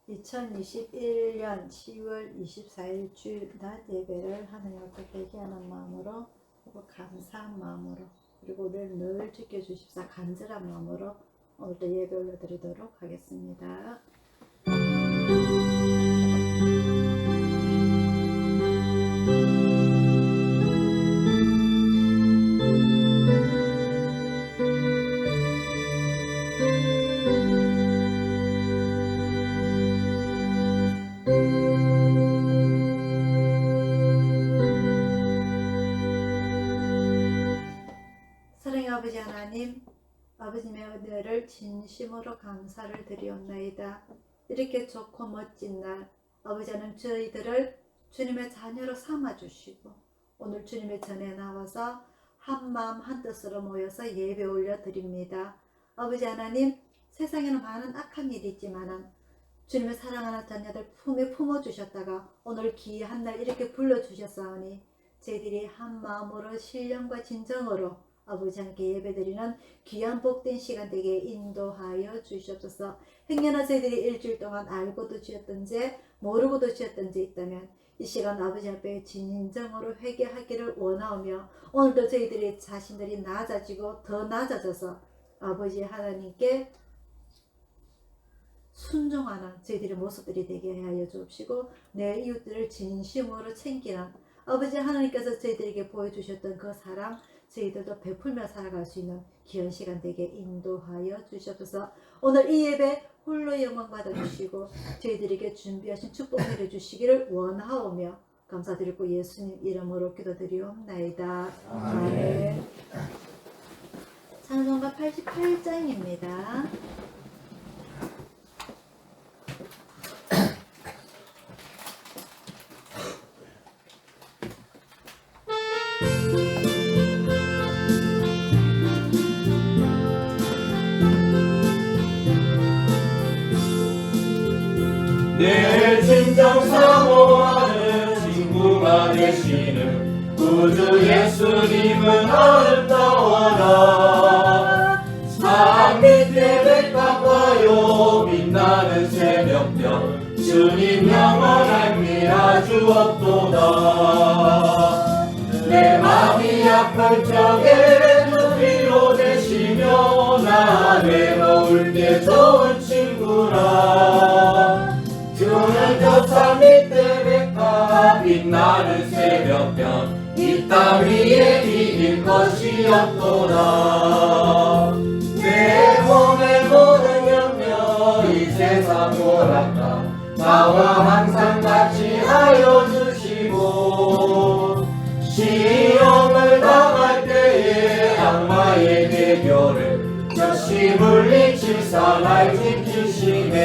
2021년 10월 24일 주일 낮 예배를 하나님 앞에 회개하는 마음으로 그리고 감사한 마음으로 그리고 우리를 늘 지켜주십사 간절한 마음으로 오늘도 예배 올려드리도록 하겠습니다. 사랑의 아버지 하나님, 아버님의 은혜를 진심으로 감사를 드리옵나이다. 이렇게 좋고 멋진 날 아버지 하나님 저희들을 주님의 자녀로 삼아주시고 오늘 주님의 전에 나와서 한마음 한뜻으로 모여서 예배 올려드립니다. 아버지 하나님, 세상에는 많은 악한 일이 있지만 주님의 사랑하는 자녀들 품에 품어주셨다가 오늘 귀한 날 이렇게 불러주셨사오니 저희들이 한마음으로 신령과 진정으로 아버지 하나님께 예배드리는 귀한 복된 시간 되게 인도하여 주시옵소서. 행여나 저희들이 일주일 동안 알고도 지었던지 모르고도 지었던지 있다면 이 시간 아버지 앞에 진정으로 회개하기를 원하오며 오늘도 저희들이 자신들이 낮아지고 더 낮아져서 아버지 하나님께 순종하는 저희들의 모습들이 되게 하여 주옵시고 내 이웃들을 진심으로 챙기는 아버지 하나님께서 저희들에게 보여주셨던 그 사랑 저희들도 베풀며 살아갈 수 있는 귀한 시간 되게 인도하여 주시옵소서. 오늘 이 예배 홀로 영광 받아주시고 저희들에게 준비하신 축복 내려주시기를 원하오며 감사드리고 예수님 이름으로 기도드리옵나이다. 아멘. 찬송가 88장입니다. 내 진정 사모하는 친구가 되시는 구주 예수님은 아름다워라. 산 밑에 백합화요 빛나는 새벽별 주님 영원함이 아주 없도다. 내 맘이 아플 적에 누리로 되시며 나 외로울 때 좋은 친구라. 주는 저 산 밑에 백합 빛나는 새벽별 이 땅 위에 이길 것이 없도다. 내 몸의 모든 염려 이 세상 오락가 나와 항상 같이 하여 주시고 시험을 당할 때에 악마의 대결을 적시 물리치사 날 지키시네.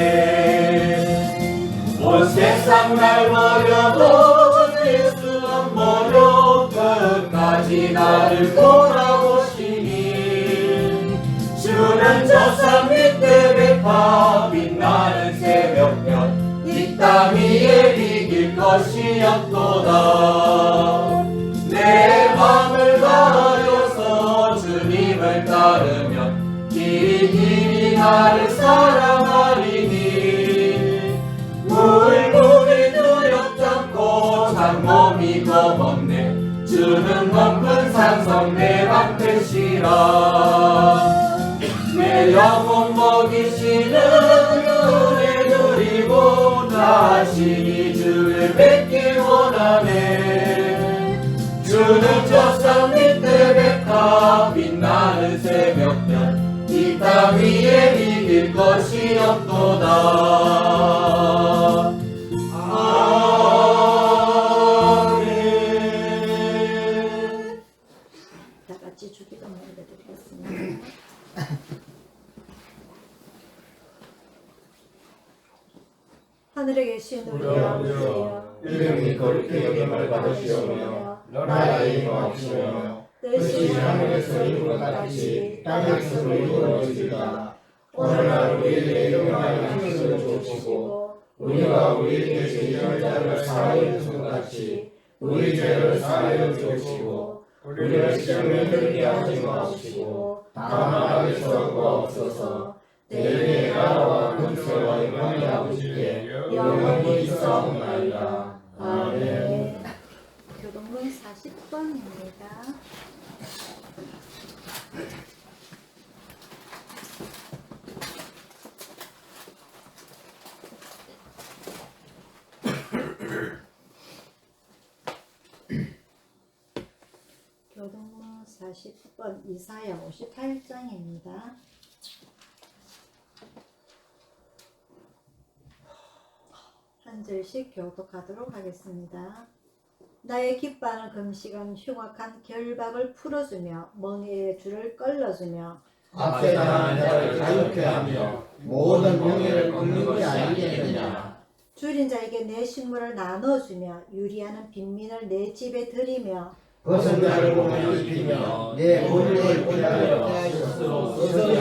온 세상 날 버려도 주 예수 안 버려 끝까지 나를 돌아보시니 주는 저 산 밑에 백합 빛나는 새벽별 이 땅 위에 이길 것이 없도다. 내 맘을 다하여서 주님을 따르면 길이 나를 사랑하리니 물고기 두렵지 않고 장몸이 겁없네. 주는 높은 산성 내 방패시라. 내 영혼 먹이시는 은혜 누리고 다시 주를 뵙기 원하네. 주는 저 산 밑에 백합 빛나는 새벽별 이 땅 위에 이길 것이 없도다. 아멘. 다 같이 주기도 올려드리겠습니다. 하늘에 계신 우리 아버지여 이름이 거룩히 여김을 받으시오며 나라의 임하옵시며 뜻이 하늘에서 이룬 것 같이 땅에서도 이루어지리이다. 오늘날 우리에게 일용할 양식을 주시고 우리가 우리에게 죄지은 자를 사하여 준 것 같이 우리 죄를 사하여 주시고 우리를 시험에 들게 하지 마옵시고 다만 악에서 구하옵소서. 대의 나라와 권세와 영광이 아버지께 영원히 있사옵나이다. 아멘. 교동문 40번입니다. 교동문 40번 이사야 58장입니다. 한 절씩 교독하도록 하겠습니다. 나의 기뻐하는 금식은 흉악한 결박을 풀어주며 멍에의 줄을 끌어주며 앞에 나가는 자를 자유케 하며 모든 명예를 꺾는 것이 아니겠느냐. 줄인 자에게 내 식물을 나눠주며 유리하는 빈민을 내 집에 들이며 벗은 자를 보면 입히며 내 본래의 피하여 스스로 얻지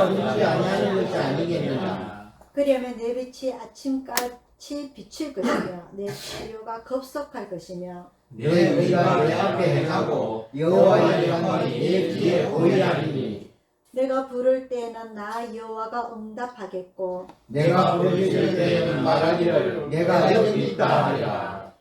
아니하는 것이 아니겠느냐. 그러면 내 빛이 아침같이 비칠 것이며 내 치료가 급속할 것이며 내 의가 내 앞에 행하고 여호와의 영광이 내 뒤에 보이하리니. 내가 부를 때에는 나 여호와가 응답하겠고 내가 부르짖을 때에는 말하기를 내가 여기 있다 하리라.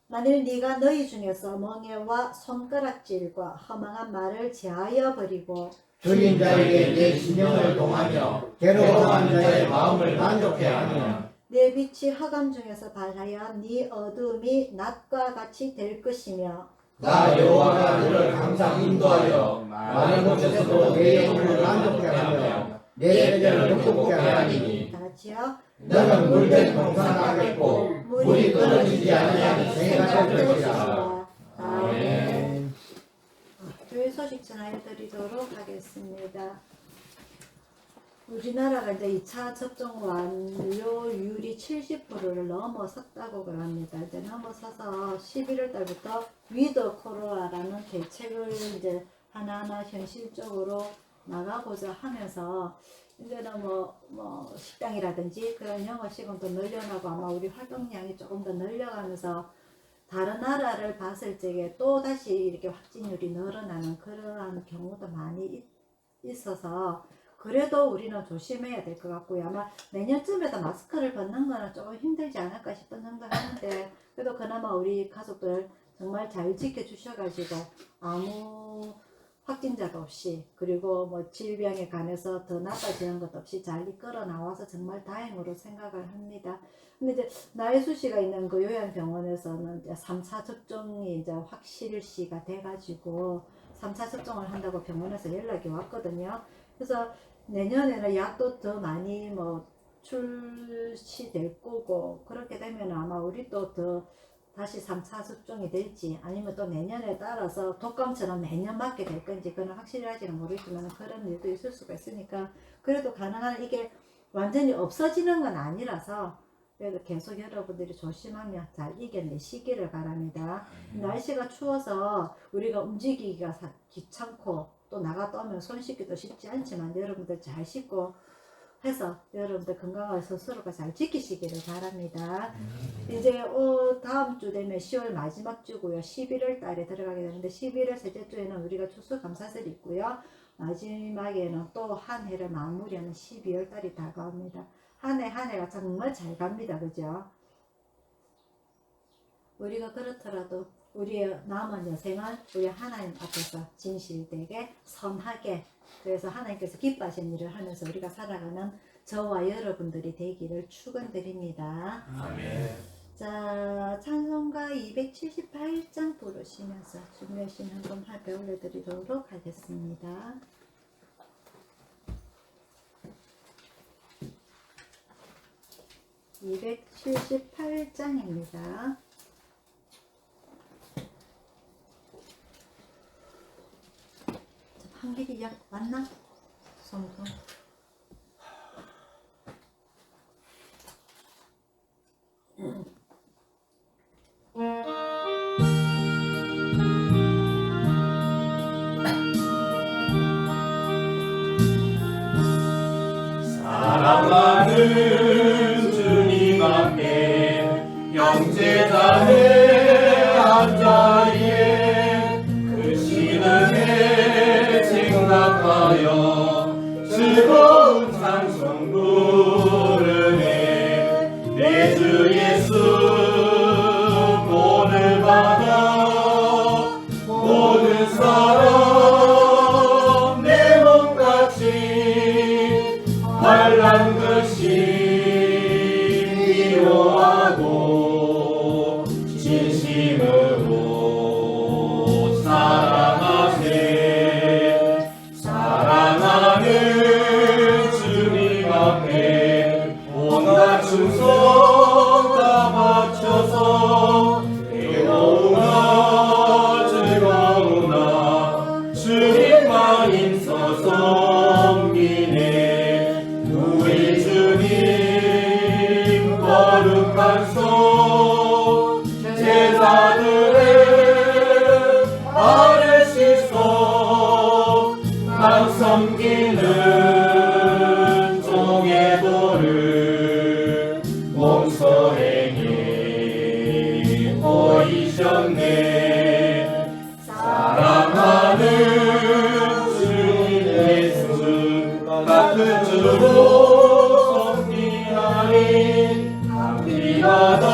만일 네가 너희 중에서 멍에와 손가락질과 허망한 말을 제하여 버리고 죽인 자에게 내 신령을 동하며 괴로워한 자의 마음을 만족해 하며 내 빛이 흑암 중에서 발하여 네 어두움이 낮과 같이 될 것이며 나 여호와가 너를 항상 인도하여 많은 곳에서도 내 영혼을 만족해 하며 내 뼈를 돋게 하리니. 다 같이요. 너는 물된 동산하겠고 물이 끊어지지 아니하는 생각할 것이라. 아멘. 교회 소식 전해드리도록 하겠습니다. 우리나라가 이제 2차 접종 완료율이 70%를 넘어섰다고 합니다. 이제 넘어서서 11월 달부터 위드 코로나라는 대책을 이제 하나하나 현실적으로 나가고자 하면서 이제는 뭐 식당이라든지 그런 영업 시간도 늘려나고 아마 우리 활동량이 조금 더 늘려가면서 다른 나라를 봤을 적에 또 다시 이렇게 확진율이 늘어나는 그러한 경우도 많이 있어서 그래도 우리는 조심해야 될 것 같고요. 아마 내년쯤에도 마스크를 벗는 거는 조금 힘들지 않을까 싶은 생각을 하는데 그래도 그나마 우리 가족들 정말 잘 지켜주셔가지고 아무 확진자도 없이 그리고 뭐 질병에 관해서 더 나빠지는 것도 없이 잘 이끌어 나와서 정말 다행으로 생각을 합니다. 근데 이제 나혜수씨가 있는 그 요양병원에서는 이제 3차 접종이 이제 확실시가 돼가지고 3차 접종을 한다고 병원에서 연락이 왔거든요. 그래서 내년에는 약도 더 많이 뭐 출시될 거고 그렇게 되면 아마 우리 또 더 다시 3차 접종이 될지 아니면 또 내년에 따라서 독감처럼 매년 맞게 될 건지 그건 확실하지는 모르겠지만 그런 일도 있을 수가 있으니까 그래도 가능한 이게 완전히 없어지는 건 아니라서 그래도 계속 여러분들이 조심하며 잘 이겨내시기를 바랍니다. 날씨가 추워서 우리가 움직이기가 귀찮고 또 나갔다 오면 손 씻기도 쉽지 않지만 여러분들 잘 씻고 해서 여러분들 건강을 스스로가 잘 지키시기를 바랍니다. 이제 다음 주 되면 10월 마지막 주고요. 11월 달에 들어가게 되는데 11월 셋째 주에는 우리가 추수감사절이 있고요. 마지막에는 또 한 해를 마무리하는 12월 달이 다가옵니다. 한 해가 정말 잘 갑니다. 그죠? 우리가 그렇더라도 우리의 남은 여생은 우리 하나님 앞에서 진실되게 선하게 그래서 하나님께서 기뻐하시는 일을 하면서 우리가 살아가는 저와 여러분들이 되기를 축원드립니다. 아멘. 자, 찬송가 278장 부르시면서 준비하신 한번 배워드리도록 하겠습니다. (278장입니다) 한길이 약 맞나? 손도 사랑하는 주님 앞에 형제자매 한 자리에 그 신음에 생각하여 즐거운 찬송 부르네 내 주 예수 환난 것이 미워하고 진심으로 사랑하세. 사랑하는 주님 앞에 온갖 충성 다 바쳐서 괴로우나 즐거우나 주님만 힘써 섬기네. 우리 주님 거룩한 손 제자들의 발을 씻어 난 섬기는 종의 도를 몸소행에 보이셨네. 사랑하는 주 예수 같은 주로 섬기나니 감리하다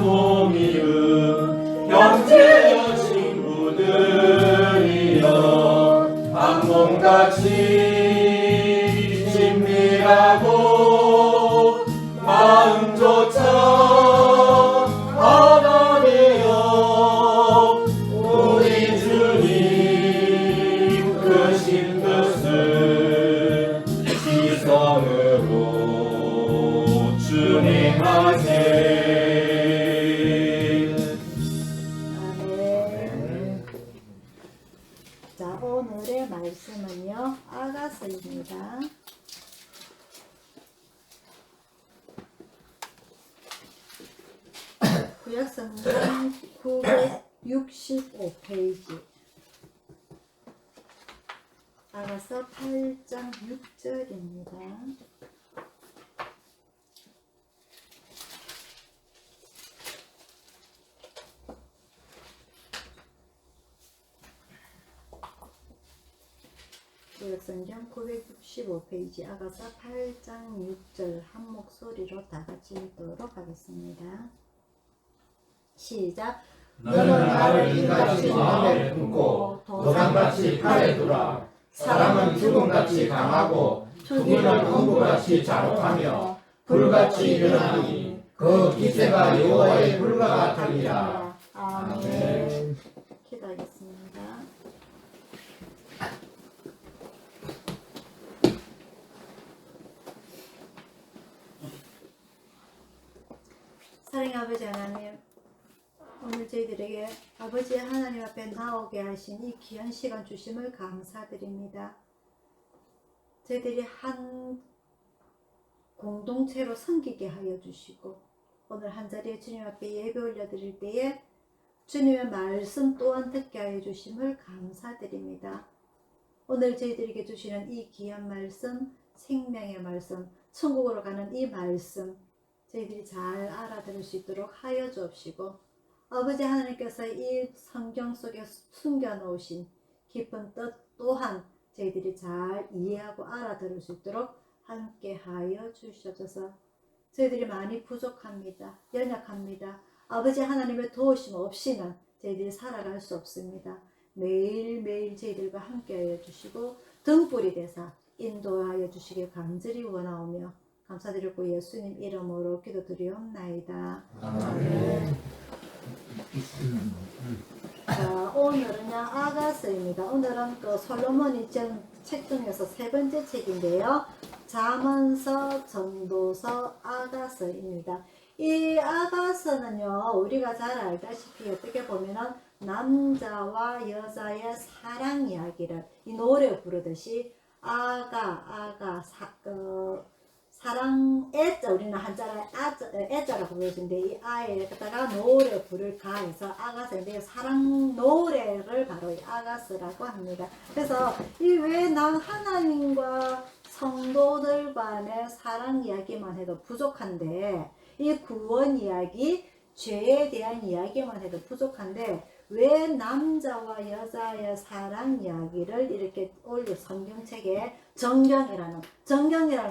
몸이음 형제여 친구들이여 한 몸같이 친밀하고 마음조차 하나 되어 우리 주님 크신 뜻을 지성으로 준행하세. 아멘. 자, 오늘의 말씀은요, 아가서입니다. 구약성경 965페이지. 아가서 8장 6절입니다. 구약성경 965페이지 아가서 8장 6절 한 목소리로 다 같이 읽도록 하겠습니다. 시작. 너는 나를 인같이 마음에 품고 도산같이 팔에 두라. 사람은 죽음같이 강하고 투기는 흥부같이 잔혹하며 불같이 일어나니 그 기세가 여호와의 불과 같으리라. 아멘. 기도하겠습니다. 사랑의 아버지 하나님, 오늘 저희들에게 아버지 하나님 앞에 나오게 하신 이 귀한 시간 주심을 감사드립니다. 저희들이 한 공동체로 섬기게 하여 주시고 오늘 한자리에 주님 앞에 예배 올려드릴 때에 주님의 말씀 또한 듣게 하여 주심을 감사드립니다. 오늘 저희들에게 주시는 이 귀한 말씀, 생명의 말씀, 천국으로 가는 이 말씀 저희들이 잘 알아들을 수 있도록 하여 주옵시고 아버지 하나님께서 이 성경 속에 숨겨놓으신 깊은 뜻 또한 저희들이 잘 이해하고 알아들을 수 있도록 함께 하여 주시옵소서. 저희들이 많이 부족합니다. 연약합니다. 아버지 하나님의 도우심 없이는 저희들이 살아갈 수 없습니다. 매일매일 저희들과 함께 하여 주시고 등불이 되사 인도하여 주시길 간절히 원하오며 감사드리고 예수님 이름으로 기도드리옵나이다. 아멘. 자, 오늘은요 아가서입니다. 오늘은 그 솔로몬이 책 중에서 세 번째 책인데요. 잠언서, 전도서, 아가서입니다. 이 아가서는요 우리가 잘 알다시피 어떻게 보면은 남자와 여자의 사랑 이야기를 이 노래 부르듯이 사랑 애자 우리는 한자로 애자라고 부르는데 이 아에 갖다가 노래 부를까 해서 아가서인데 사랑 노래를 바로 이 아가서라고 합니다. 그래서 이 왜 난 하나님과 성도들 간의 사랑 이야기만 해도 부족한데 이 구원 이야기, 죄에 대한 이야기만 해도 부족한데 왜 남자와 여자의 사랑 이야기를 이렇게 올려 성경책에 정경이라는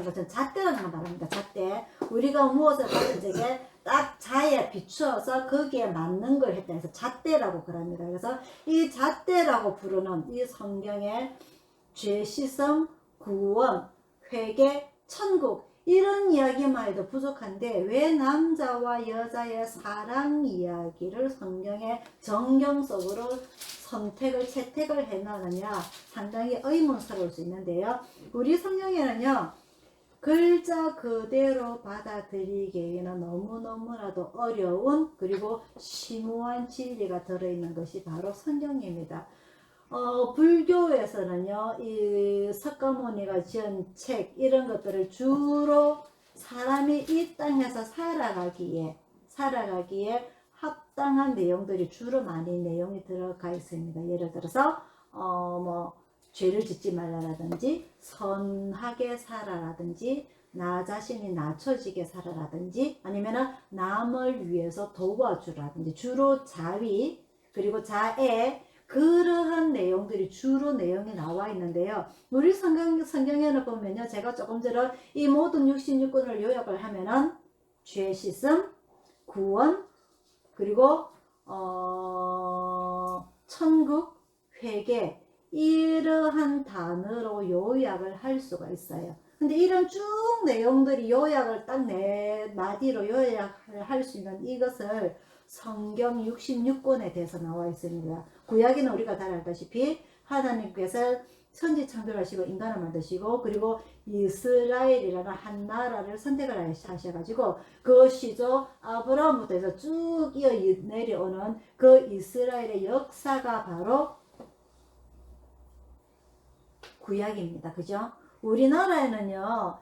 것은 잣대라는 걸 말합니다. 잣대. 우리가 무엇을 받은 적에 딱 자에 비추어서 거기에 맞는 걸 했다 해서 잣대라고 그럽니다. 그래서 이 잣대라고 부르는 이 성경의 죄 씻음, 구원, 회개, 천국 이런 이야기만 해도 부족한데 왜 남자와 여자의 사랑 이야기를 성경의 정경 속으로 채택을 해놨느냐 상당히 의문스러울 수 있는데요. 우리 성경에는요 글자 그대로 받아들이기에는 너무너무나도 어려운 그리고 심오한 진리가 들어있는 것이 바로 성경입니다. 불교에서는요, 이 석가모니가 지은 책, 이런 것들을 주로 사람이 이 땅에서 살아가기에 합당한 내용들이 주로 많이 내용이 들어가 있습니다. 예를 들어서, 죄를 짓지 말라라든지, 선하게 살아라든지, 나 자신이 낮춰지게 살아라든지, 아니면 남을 위해서 도와주라든지, 주로 자위, 그리고 자애, 그러한 내용들이 주로 내용이 나와 있는데요. 우리 성경에는 보면요. 제가 조금 전에 이 모든 66권을 요약을 하면은 죄 씻음, 구원, 그리고 천국, 회개 이러한 단어로 요약을 할 수가 있어요. 근데 이런 쭉 내용들이 요약을 딱 네 마디로 요약을 할 수 있는 이것을 성경 66권에 대해서 나와 있습니다. 구약에는 우리가 다 알다시피 하나님께서 천지 창조하시고 인간을 만드시고 그리고 이스라엘이라는 한 나라를 선택을 하셔가지고 그 시조 아브라함부터 해서 쭉 이어 내려오는 그 이스라엘의 역사가 바로 구약입니다. 그죠? 우리나라에는요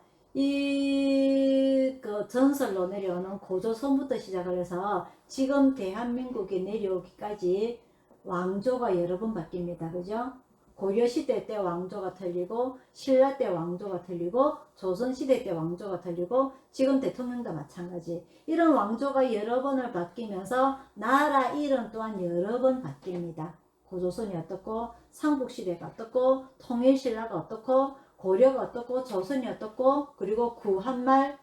그 전설로 내려오는 고조선부터 시작을 해서 지금 대한민국이 내려오기까지 왕조가 여러 번 바뀝니다. 그죠? 고려시대 때 왕조가 틀리고 신라 때 왕조가 틀리고 조선시대 때 왕조가 틀리고 지금 대통령도 마찬가지. 이런 왕조가 여러 번을 바뀌면서 나라 이름 또한 여러 번 바뀝니다. 고조선이 어떻고 삼국시대가 어떻고 통일신라가 어떻고 고려가 어떻고 조선이 어떻고 그리고 구한말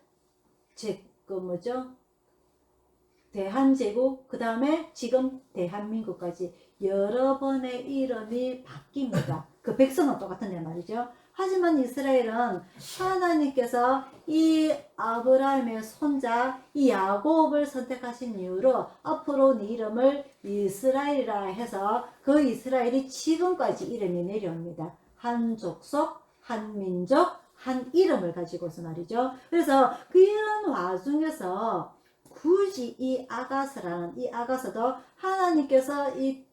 대한제국 그 다음에 지금 대한민국까지 여러 번의 이름이 바뀝니다. 그 백성은 똑같은데 말이죠. 하지만 이스라엘은 하나님께서 이 아브라함의 손자 이 야곱을 선택하신 이유로 앞으로 네 이름을 이스라엘이라 해서 그 이스라엘이 지금까지 이름이 내려옵니다. 한 족속, 한 민족, 한 이름을 가지고서 말이죠. 그래서 그런 와중에서 굳이 이 아가서도 하나님께서 이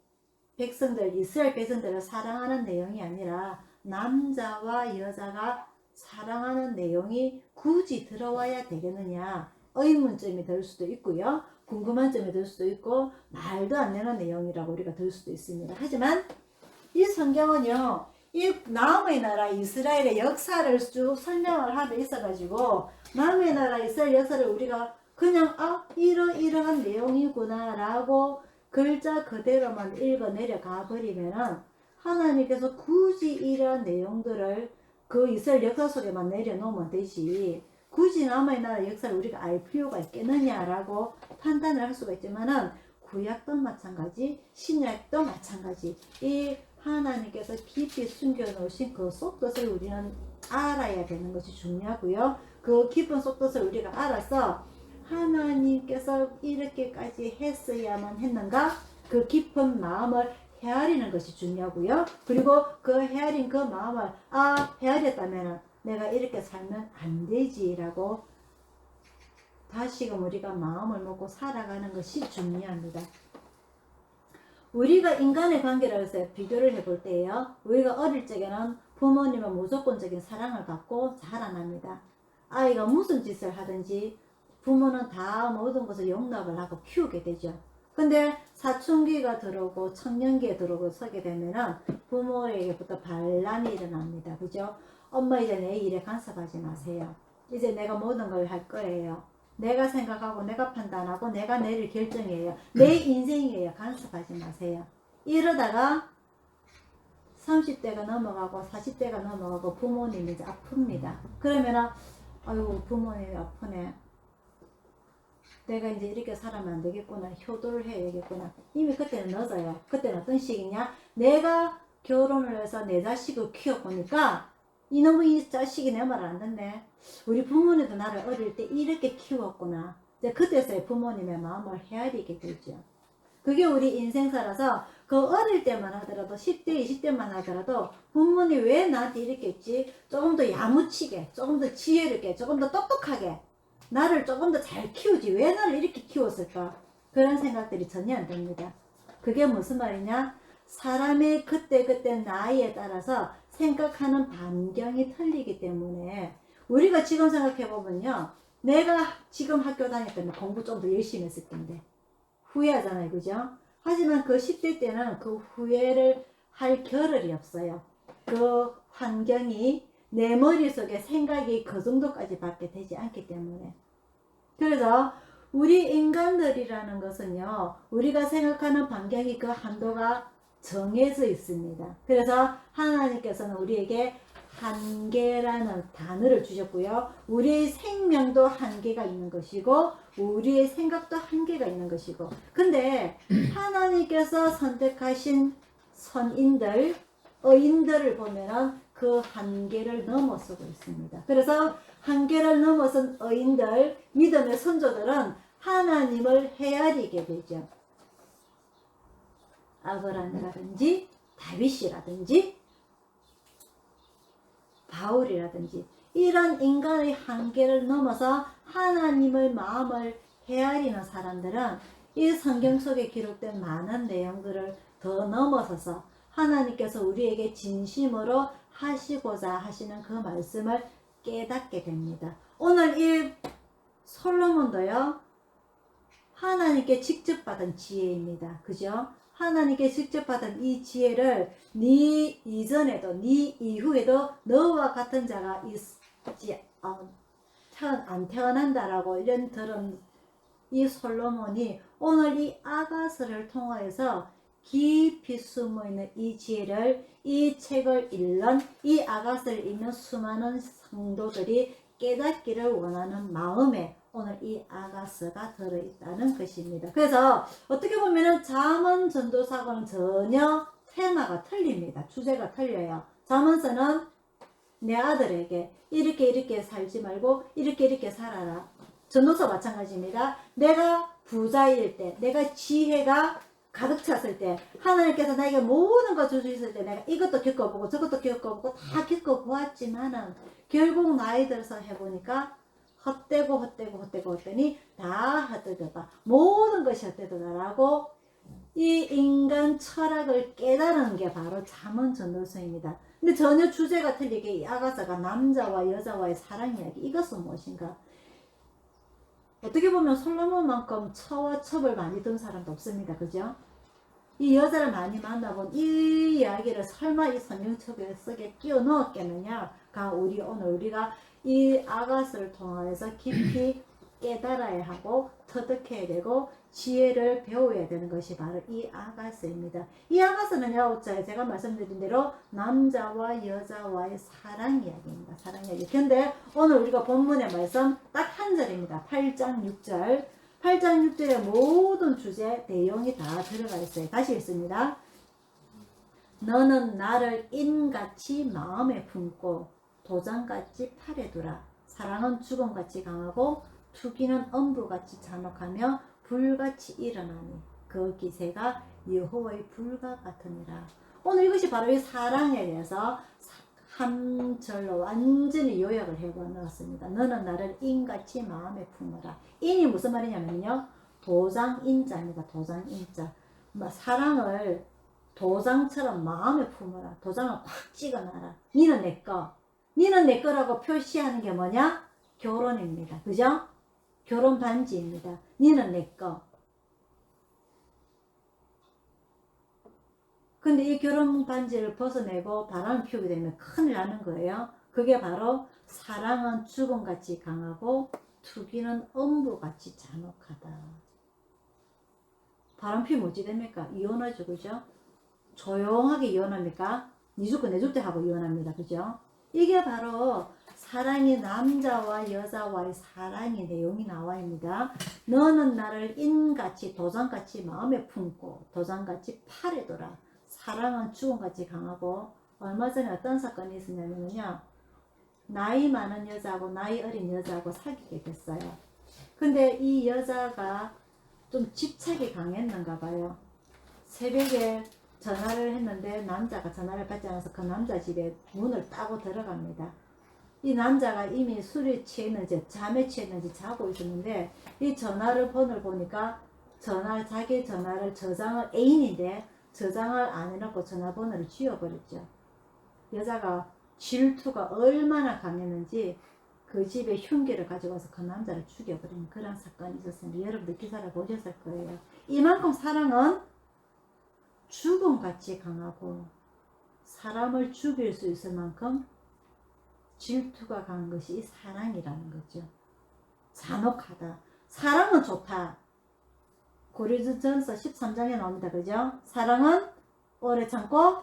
백성들, 이스라엘 백성들을 사랑하는 내용이 아니라 남자와 여자가 사랑하는 내용이 굳이 들어와야 되겠느냐 의문점이 들 수도 있고요. 궁금한 점이 들 수도 있고 말도 안 되는 내용이라고 우리가 들 수도 있습니다. 하지만 이 성경은요. 이 남의 나라 이스라엘의 역사를 쭉 설명을 하고 있어가지고 남의 나라 이스라엘 역사를 우리가 그냥 이러한 내용이구나 라고 글자 그대로만 읽어 내려가 버리면은 하나님께서 굳이 이러한 내용들을 그 이스라엘 역사 속에만 내려놓으면 되지 굳이 남의 나라 역사를 우리가 알 필요가 있겠느냐라고 판단을 할 수가 있지만은 구약도 마찬가지 신약도 마찬가지 이 하나님께서 깊이 숨겨놓으신 그 속뜻을 우리는 알아야 되는 것이 중요하고요. 그 깊은 속뜻을 우리가 알아서 하나님께서 이렇게까지 했어야만 했는가? 그 깊은 마음을 헤아리는 것이 중요하고요. 그리고 그 헤아린 그 마음을 헤아렸다면 내가 이렇게 살면 안 되지라고 다시금 우리가 마음을 먹고 살아가는 것이 중요합니다. 우리가 인간의 관계를 해서 비교를 해볼 때요. 우리가 어릴 적에는 부모님은 무조건적인 사랑을 받고 자라납니다. 아이가 무슨 짓을 하든지 부모는 다 모든 것을 용납을 하고 키우게 되죠. 근데 사춘기가 들어오고 청년기에 들어오고 서게 되면은 부모에게부터 반란이 일어납니다. 그죠? 엄마 이제 내 일에 간섭하지 마세요. 이제 내가 모든 걸 할 거예요. 내가 생각하고 내가 판단하고 내가 내릴 결정이에요. 내 인생이에요. 간섭하지 마세요. 이러다가 30대가 넘어가고 40대가 넘어가고 부모님이 이제 아픕니다. 그러면은 아유 부모님이 아프네. 내가 이제 이렇게 살아면 안 되겠구나. 효도를 해야겠구나. 이미 그때는 늦어요. 그때는 어떤 시기냐? 내가 결혼을 해서 내 자식을 키워보니까 이놈의 이 자식이 내 말을 안 듣네. 우리 부모님도 나를 어릴 때 이렇게 키웠구나. 이제 그때서야 부모님의 마음을 헤아리게 되죠. 그게 우리 인생사라서 그 어릴 때만 하더라도 10대, 20대만 하더라도 부모님 왜 나한테 이렇게 했지? 조금 더 야무치게, 조금 더 지혜롭게, 조금 더 똑똑하게 나를 조금 더 잘 키우지. 왜 나를 이렇게 키웠을까? 그런 생각들이 전혀 안 듭니다. 그게 무슨 말이냐? 사람의 그때그때 나이에 따라서 생각하는 반경이 틀리기 때문에 우리가 지금 생각해보면요. 내가 지금 학교 다닐 때는 공부 좀 더 열심히 했을 텐데 후회하잖아요. 그죠? 하지만 그 10대 때는 그 후회를 할 겨를이 없어요. 그 환경이 내 머릿속에 생각이 그 정도까지 밖에 되지 않기 때문에. 그래서 우리 인간들이라는 것은요. 우리가 생각하는 반경이 그 한도가 정해져 있습니다. 그래서 하나님께서는 우리에게 한계라는 단어를 주셨고요. 우리의 생명도 한계가 있는 것이고 우리의 생각도 한계가 있는 것이고 근데 하나님께서 선택하신 선인들, 의인들을 보면은 그 한계를 넘어서고 있습니다. 그래서 한계를 넘어선 의인들, 믿음의 선조들은 하나님을 헤아리게 되죠. 아브라함이라든지 다윗이라든지 바울이라든지 이런 인간의 한계를 넘어서 하나님의 마음을 헤아리는 사람들은 이 성경 속에 기록된 많은 내용들을 더 넘어서서 하나님께서 우리에게 진심으로 하시고자 하시는 그 말씀을 깨닫게 됩니다. 오늘 이 솔로몬도요. 하나님께 직접 받은 지혜입니다. 그죠? 하나님께 직접 받은 이 지혜를 네 이전에도 네 이후에도 너와 같은 자가 있지 안 태어난다라고 이런 들은 이 솔로몬이 오늘 이 아가스를 통하여서 깊이 숨어있는 이 지혜를 이 책을 읽는 이 아가스를 읽는 수많은 성도들이 깨닫기를 원하는 마음에 오늘 이 아가스가 들어있다는 것입니다. 그래서 어떻게 보면 잠언 전도사고는 전혀 테마가 틀립니다. 주제가 틀려요. 잠언서는 내 아들에게 이렇게 살지 말고 이렇게 살아라. 전도서 마찬가지입니다. 내가 부자일 때, 내가 지혜가 가득 찼을 때, 하나님께서 나에게 모든 걸 주셨을 때 내가 이것도 겪어보고 저것도 겪어보고 다 겪어보았지만은 결국 나이 들어서 해보니까 헛되더니 다 헛되더다. 모든 것이 헛되더라라고 이 인간 철학을 깨달은 게 바로 잠언 전도서입니다. 근데 전혀 주제가 틀리게 이 아가서가 남자와 여자와의 사랑 이야기, 이것은 무엇인가? 어떻게 보면 솔로몬만큼 처와 첩을 많이 든 사람도 없습니다. 그죠? 이 여자를 많이 만나본 이 이야기를 설마 이 성경책 속에 끼워 넣었겠느냐가 오늘 우리가 이 아가스를 통해서 깊이 깨달아야 하고 터득해야 되고 지혜를 배워야 되는 것이 바로 이 아가스입니다. 이 아가스는요, 제가 말씀드린 대로 남자와 여자와의 사랑 이야기입니다. 사랑 이야기. 근데 오늘 우리가 본문의 말씀 딱 한 절입니다. 8장 6절. 8장 6절의 모든 주제 내용이 다 들어가 있어요. 다시 읽습니다. 너는 나를 인같이 마음에 품고 도장같이 팔에 두라. 사랑은 죽음같이 강하고 투기는 엄부같이 잔혹하며 불같이 일어나니 그 기세가 여호와의 불과 같으니라. 오늘 이것이 바로 이 사랑에 대해서 한 절로 완전히 요약을 해놓았습니다. 너는 나를 인같이 마음에 품어라. 인이 무슨 말이냐면요, 도장인자입니다. 도장인자. 사랑을 도장처럼 마음에 품어라. 도장을 꽉 찍어놔라. 니는 내 거. 니는 내 거라고 표시하는 게 뭐냐? 결혼입니다. 그죠? 결혼 반지입니다. 니는 내 거. 근데 이 결혼 반지를 벗어내고 바람을 피우게 되면 큰일 나는 거예요. 그게 바로 사랑은 죽음같이 강하고 투기는 엄부같이 잔혹하다. 바람 피우면 어찌 됩니까? 이혼하죠. 그죠? 조용하게 이혼합니까? 니 죽고 내 죽대 하고 이혼합니다. 그죠? 이게 바로 사랑이 남자와 여자와의 사랑의 내용이 나와입니다. 너는 나를 인같이 도장같이 마음에 품고 도장같이 팔에 둬라. 사랑은 죽음같이 강하고 얼마 전에 어떤 사건이 있었냐면요. 나이 많은 여자하고 나이 어린 여자하고 사귀게 됐어요. 근데 이 여자가 좀 집착이 강했는가 봐요. 새벽에 전화를 했는데 남자가 전화를 받지 않아서 그 남자 집에 문을 따고 들어갑니다. 이 남자가 이미 술에 취했는지 잠에 취했는지 자고 있었는데 이 전화를 번호를 보니까 자기 전화를 저장을 애인인데 저장을 안 해놓고 전화번호를 지워버렸죠. 여자가 질투가 얼마나 강했는지 그 집에 흉기를 가져가서 그 남자를 죽여버리는 그런 사건이 있었습니다. 여러분들 기사를 보셨을 거예요. 이만큼 사랑은 죽음같이 강하고 사람을 죽일 수 있을 만큼 질투가 강한 것이 이 사랑이라는 거죠. 잔혹하다. 사랑은 좋다. 고린도전서 13장에 나옵니다. 그죠? 사랑은 오래 참고,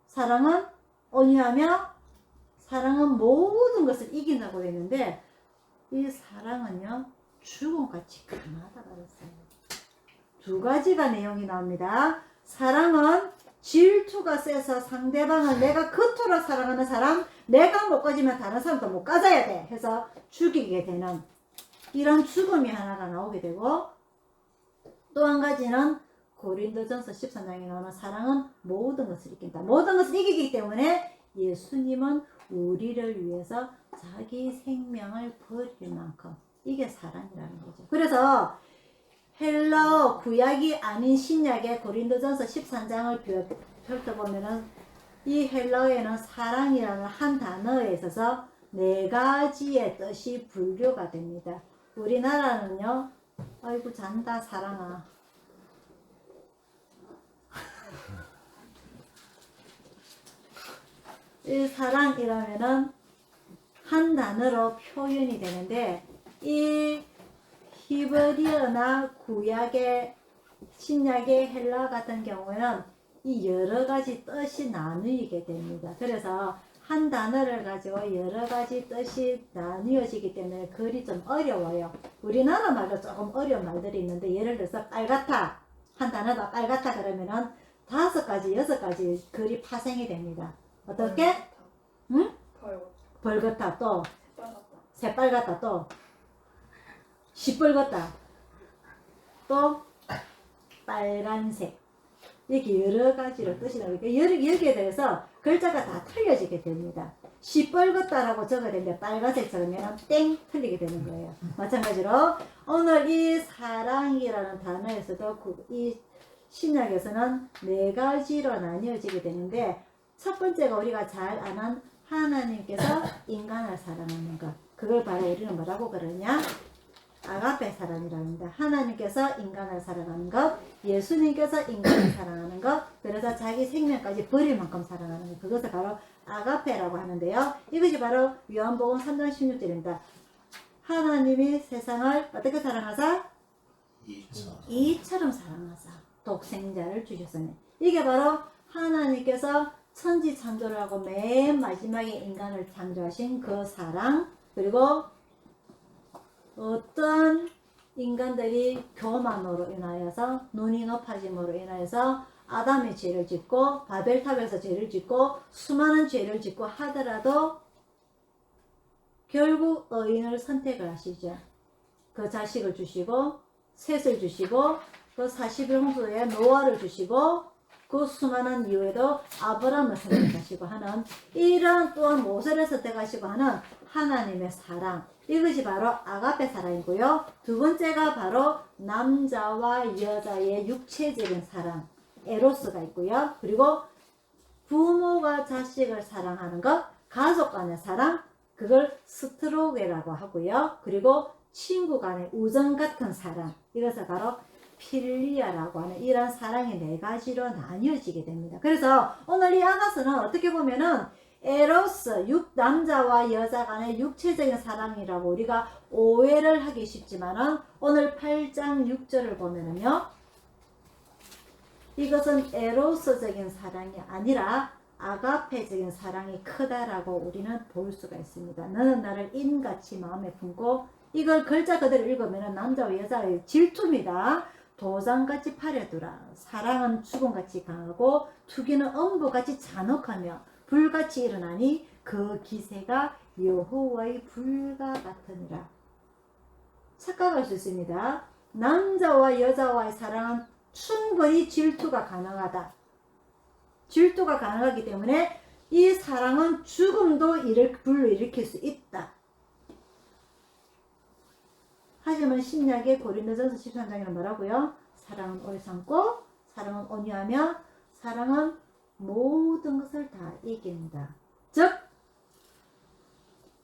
사랑은 온유하며, 사랑은 모든 것을 이긴다고 했는데 이 사랑은요 죽음같이 강하다 그랬어요. 두 가지가 내용이 나옵니다. 사랑은 질투가 세서 상대방을 내가 그토록 사랑하는 사람, 내가 못 가지면 다른 사람도 못 가져야 돼 해서 죽이게 되는 이런 죽음이 하나가 나오게 되고, 또 한 가지는 고린도전서 13장에 나오는 사랑은 모든 것을 이긴다. 모든 것을 이기기 때문에 예수님은 우리를 위해서 자기 생명을 버릴 만큼, 이게 사랑이라는 거죠. 그래서 헬라어 구약이 아닌 신약의 고린도전서 13장을 펼쳐보면은 이 헬라어에는 사랑이라는 한 단어에 있어서 네 가지의 뜻이 분류가 됩니다. 우리나라는요, 아이고 잔다 사랑아. 이 사랑이라면은 한 단어로 표현이 되는데 이 히브리어나 구약의 신약의 헬라어 같은 경우에는 이 여러 가지 뜻이 나누게 됩니다. 그래서 한 단어를 가지고 여러 가지 뜻이 나뉘어지기 때문에 글이 좀 어려워요. 우리나라 말도 조금 어려운 말들이 있는데, 예를 들어서 빨갛다, 한 단어가 빨갛다 그러면은 5가지, 6가지 글이 파생이 됩니다. 어떻게? 응? 벌겋다, 또 새빨갛다, 또 시뻘겋다, 또 빨간색, 이렇게 여러 가지로 뜻이 나오니까 여기에 대해서 글자가 다 틀려지게 됩니다. 시뻘겋다라고 적어야 되는데 빨간색 적으면 땡 틀리게 되는 거예요. 마찬가지로 오늘 이 사랑이라는 단어에서도 이 신약에서는 네 가지로 나뉘어지게 되는데, 첫 번째가 우리가 잘 아는 하나님께서 인간을 사랑하는 것, 그걸 바로 우리는 뭐라고 그러냐? 아가페 사랑이라고 합니다. 하나님께서 인간을 사랑하는 것, 예수님께서 인간을 사랑하는 것, 그래서 자기 생명까지 버릴 만큼 사랑하는 것, 그것을 바로 아가페라고 하는데요. 이것이 바로 요한복음 3장 16절입니다. 하나님이 세상을 어떻게 사랑하사? 이처럼 사랑하사 독생자를 주셨으니, 이게 바로 하나님께서 천지 창조를 하고 맨 마지막에 인간을 창조하신 그 사랑, 그리고 어떤 인간들이 교만으로 인하여서, 눈이 높아짐으로 인하여서 아담의 죄를 짓고 바벨탑에서 죄를 짓고 수많은 죄를 짓고 하더라도 결국 의인을 선택을 하시죠. 그 자식을 주시고 셋을 주시고 그 40일 홍수에 노아를 주시고 그 수많은 이후에도 아브라함을 선택하시고 하는, 이런 또한 모세를 선택하시고 하는 하나님의 사랑, 이것이 바로 아가페 사랑이고요. 두 번째가 바로 남자와 여자의 육체적인 사랑, 에로스가 있고요. 그리고 부모가 자식을 사랑하는 것, 가족 간의 사랑, 그걸 스트로게라고 하고요. 그리고 친구 간의 우정 같은 사랑, 이것을 바로 필리아라고 하는 이런 사랑이 네 가지로 나뉘어지게 됩니다. 그래서 오늘 이 아가서는 어떻게 보면은 에로스, 남자와 여자 간의 육체적인 사랑이라고 우리가 오해를 하기 쉽지만은, 오늘 8장 6절을 보면은요, 이것은 에로스적인 사랑이 아니라 아가페적인 사랑이 크다라고 우리는 볼 수가 있습니다. 너는 나를 인같이 마음에 품고, 이걸 글자 그대로 읽으면 남자와 여자의 질투입니다. 도장같이 파려두라. 사랑은 죽음같이 강하고 투기는 엄부같이 잔혹하며 불같이 일어나니 그 기세가 여호와의 불과 같으니라. 착각할 수 있습니다. 남자와 여자와의 사랑은 충분히 질투가 가능하다. 질투가 가능하기 때문에 이 사랑은 죽음도 불러일으킬 수 있다. 하지만 신약의 고린도전서 13장에는 뭐라고요? 사랑은 오래 참고 사랑은 온유하며 사랑은 모든 것을 다 이긴다. 즉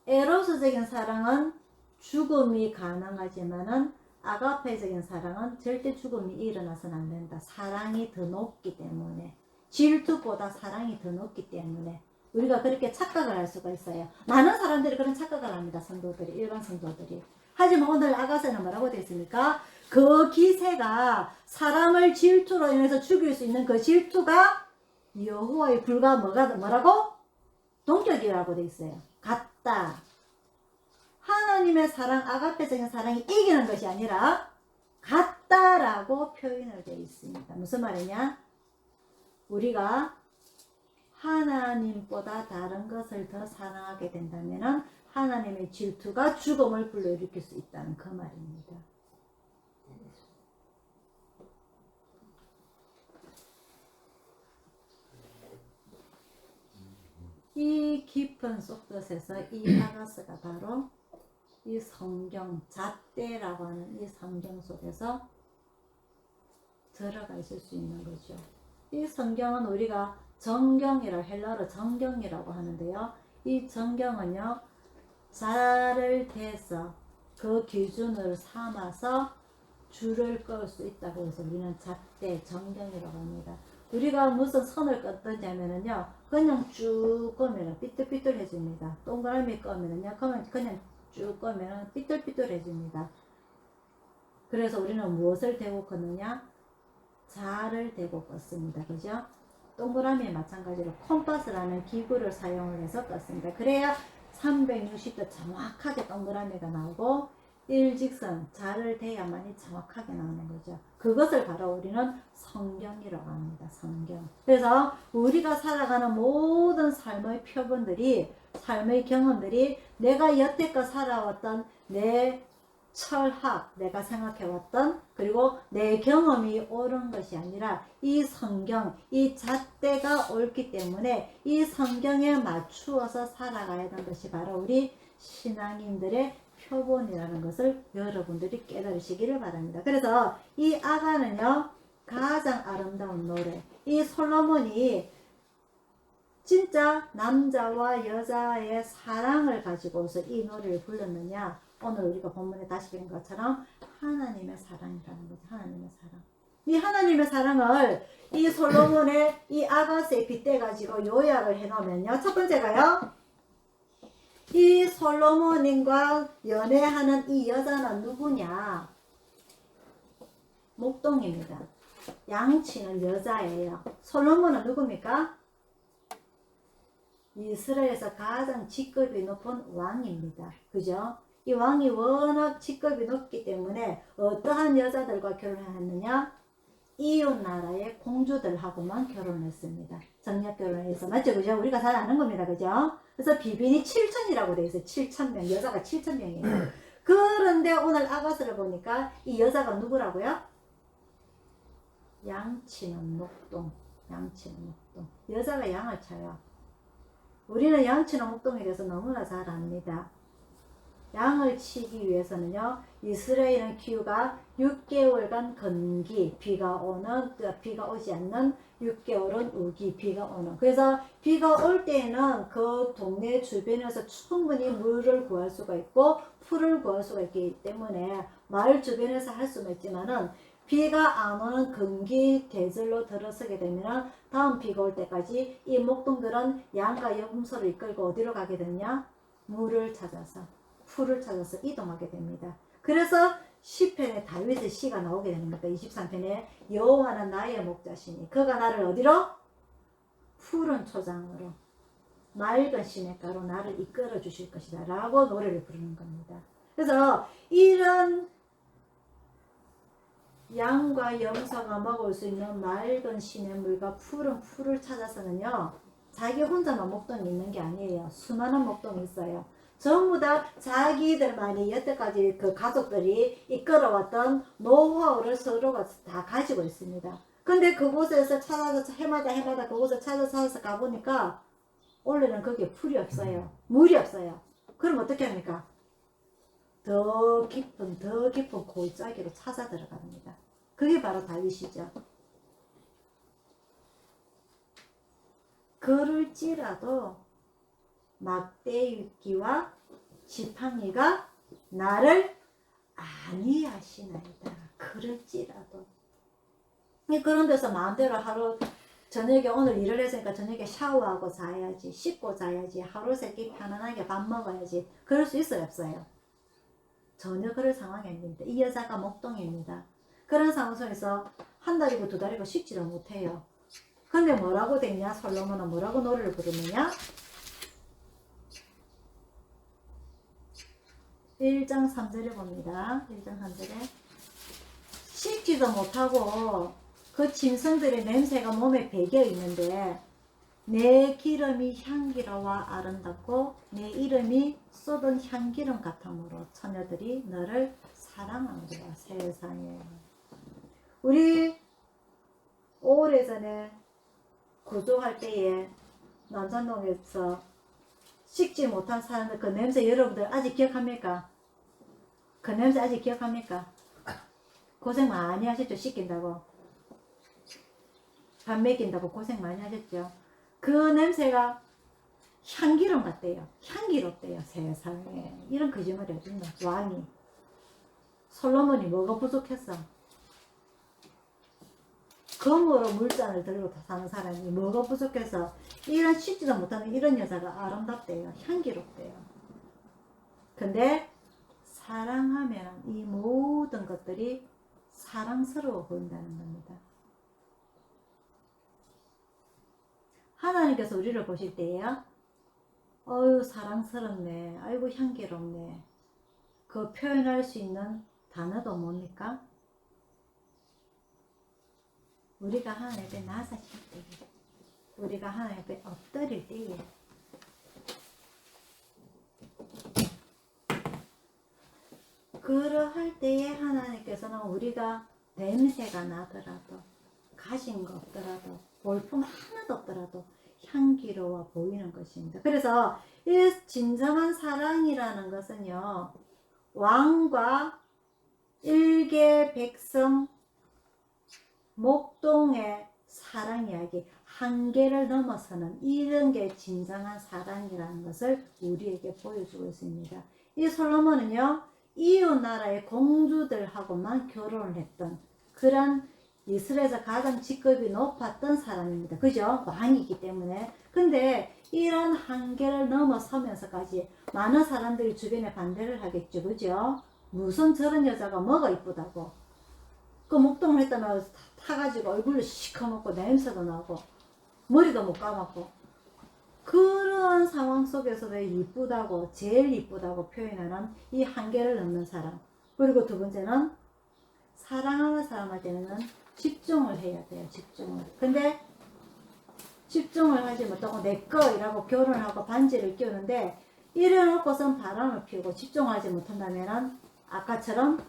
에로스적인 사랑은 죽음이 가능하지만은 아가페적인 사랑은 절대 죽음이 일어나서는 안 된다. 사랑이 더 높기 때문에, 질투보다 사랑이 더 높기 때문에 우리가 그렇게 착각을 할 수가 있어요. 많은 사람들이 그런 착각을 합니다. 성도들이, 일반 성도들이. 하지만 오늘 아가서는 뭐라고 되어 있습니까? 그 기세가 사람을 질투로 인해서 죽일 수 있는 그 질투가 여호와의 불과 뭐라고? 동격이라고 되어 있어요. 같다. 하나님의 사랑, 아가페적인 사랑이 이기는 것이 아니라 같다라고 표현을 되어 있습니다. 무슨 말이냐? 우리가 하나님보다 다른 것을 더 사랑하게 된다면 하나님의 질투가 죽음을 불러일으킬 수 있다는 그 말입니다. 이 깊은 속뜻에서 이 아가스가 바로 이 성경, 잣대라고 하는 이 성경 속에서 들어가 있을 수 있는 거죠. 이 성경은 우리가 정경이라고, 헬라어로 정경이라고 하는데요. 이 정경은요, 자를 대서 그 기준을 삼아서 줄을 끌 수 있다고 해서 우리는 잣대, 정경이라고 합니다. 우리가 무슨 선을 껐든지 하면은요, 그냥 쭉 끄면 삐뚤삐뚤해집니다. 동그라미 끄면은요, 그냥 쭉 끄면 삐뚤삐뚤해집니다. 그래서 우리는 무엇을 대고 걷느냐? 자를 대고 껐습니다. 그죠? 동그라미에 마찬가지로 콤파스라는 기구를 사용을 해서 껐습니다. 그래야 360도 정확하게 동그라미가 나오고 일직선, 자를 대야만이 정확하게 나오는 거죠. 그것을 바로 우리는 성경이라고 합니다. 성경. 그래서 우리가 살아가는 모든 삶의 표본들이, 삶의 경험들이 내가 여태껏 살아왔던 내 철학, 내가 생각해왔던, 그리고 내 경험이 옳은 것이 아니라 이 성경, 이 잣대가 옳기 때문에 이 성경에 맞추어서 살아가야 하는 것이 바로 우리 신앙인들의 표본이라는 것을 여러분들이 깨달으시기를 바랍니다. 그래서 이 아가는요, 가장 아름다운 노래, 이 솔로몬이 진짜 남자와 여자의 사랑을 가지고서 이 노래를 불렀느냐? 오늘 우리가 본문에 다시 뵌 것처럼 하나님의 사랑이라는 거죠. 하나님의 사랑. 이 하나님의 사랑을 이 솔로몬의 이 아가스에 빗대 가지고 요약을 해 놓으면요, 첫 번째가요, 이 솔로몬과 연애하는 이 여자는 누구냐? 목동입니다. 양치는 여자예요. 솔로몬은 누굽니까? 이스라엘에서 가장 직급이 높은 왕입니다. 그죠? 이 왕이 워낙 직급이 높기 때문에 어떠한 여자들과 결혼했느냐? 이웃 나라의 공주들하고만 결혼했습니다. 정략 결혼해서. 맞죠? 그죠? 우리가 잘 아는 겁니다. 그죠? 그래서 비빈이 7천이라고 되어 있어요. 7,000명. 여자가 7,000명이에요. 그런데 오늘 아가스를 보니까 이 여자가 누구라고요? 양치는 목동. 양치는 목동. 여자가 양을 쳐요. 우리는 양치는 목동에 대해서 너무나 잘 압니다. 양을 치기 위해서는요, 이스라엘은 기후가 6개월간 건기, 비가 오지 않는 6개월은 우기, 비가 오는. 그래서 비가 올 때에는 그 동네 주변에서 충분히 물을 구할 수가 있고 풀을 구할 수가 있기 때문에 마을 주변에서 할 수는 있지만은 비가 안 오는 건기 계절로 들어서게 되면 다음 비가 올 때까지 이 목동들은 양과 염소를 이끌고 어디로 가게 되냐? 물을 찾아서, 풀을 찾아서 이동하게 됩니다. 그래서 시편에 다윗의 시가 나오게 됩니다. 23편에 여호와는 나의 목자시니 그가 나를 어디로? 푸른 초장으로 맑은 시냇가로 나를 이끌어 주실 것이다 라고 노래를 부르는 겁니다. 그래서 이런 양과 염소가 먹을 수 있는 맑은 시냇물과 푸른 풀을 찾아서는요, 자기 혼자만 목동이 있는 게 아니에요. 수많은 목동이 있어요. 전부 다 자기들만이 여태까지 그 가족들이 이끌어왔던 노하우를 서로가 다 가지고 있습니다. 근데 그곳에서 찾아서 해마다 그곳을 찾아서 가보니까 원래는 거기에 풀이 없어요. 물이 없어요. 그럼 어떻게 합니까? 더 깊은 골짜기로 찾아 들어갑니다. 그게 바로 다윗이죠. 그럴지라도 막대기와 지팡이가 나를 아니하시나이다. 그럴지라도. 그런 데서 마음대로 하루 저녁에 오늘 일을 했으니까 저녁에 샤워하고 자야지, 씻고 자야지, 하루 세끼 편안하게 밥 먹어야지. 그럴 수 있어요, 없어요? 전혀 그럴 상황이 아닙니다. 이 여자가 목동입니다. 그런 상황 속에서 한 달이고 두 달이고 씻지를 못해요. 근데 뭐라고 됐냐? 솔로몬은 뭐라고 노래를 부르느냐? 1장 3절에 봅니다. 1장 3절에 씻지도 못하고 그 짐승들의 냄새가 몸에 배겨 있는데 내 기름이 향기로워 아름답고 내 이름이 쏟은 향기름 같으므로 처녀들이 너를 사랑하노라. 세상에. 우리 오래전에 구조할 때에 남산동에서 씻지 못한 사람들 그 냄새 여러분들 아직 기억합니까? 그 냄새 아직 기억합니까? 고생 많이 하셨죠? 씻긴다고 밥 먹인다고 고생 많이 하셨죠? 그 냄새가 향기름 같대요. 향기롭대요. 세상에. 이런 거짓말이 어딨나? 왕이 솔로몬이 뭐가 부족했어? 검으로 물잔을 들고 사는 사람이 뭐가 부족해서 이런 씻지도 못하는 이런 여자가 아름답대요. 향기롭대요. 근데 사랑하면 이 모든 것들이 사랑스러워 보인다는 겁니다. 하나님께서 우리를 보실 때에요. 어유 사랑스럽네. 아이고 향기롭네. 그 표현할 수 있는 단어도 뭡니까? 우리가 하나님 앞에 나서실 때에, 우리가 하나님 앞에 엎드릴 때에, 그러할 때에 하나님께서는 우리가 냄새가 나더라도, 가진 거 없더라도, 볼품 하나도 없더라도 향기로워 보이는 것입니다. 그래서 이 진정한 사랑이라는 것은요, 왕과 일개 백성 목동의 사랑 이야기, 한계를 넘어서는 이런 게 진정한 사랑이라는 것을 우리에게 보여주고 있습니다. 이 솔로몬은요, 이웃 나라의 공주들하고만 결혼을 했던 그런 이스라엘에서 가장 직급이 높았던 사람입니다. 그죠? 왕이기 때문에. 근데 이런 한계를 넘어서면서까지 많은 사람들이 주변에 반대를 하겠죠. 그죠? 무슨 저런 여자가 뭐가 이쁘다고. 그 목동을 했다면 타가지고 얼굴로 시커멓고 냄새도 나고 머리도 못 감았고 그런 상황 속에서도 이쁘다고 제일 이쁘다고 표현하는 이 한계를 넘는 사람. 그리고 두 번째는 사랑하는 사람한테는 집중을 해야 돼요. 집중을. 근데 집중을 하지 못하고 내꺼 이라고 결혼을 하고 반지를 끼우는데 이래놓고선 바람을 피우고 집중하지 못한다면 아까처럼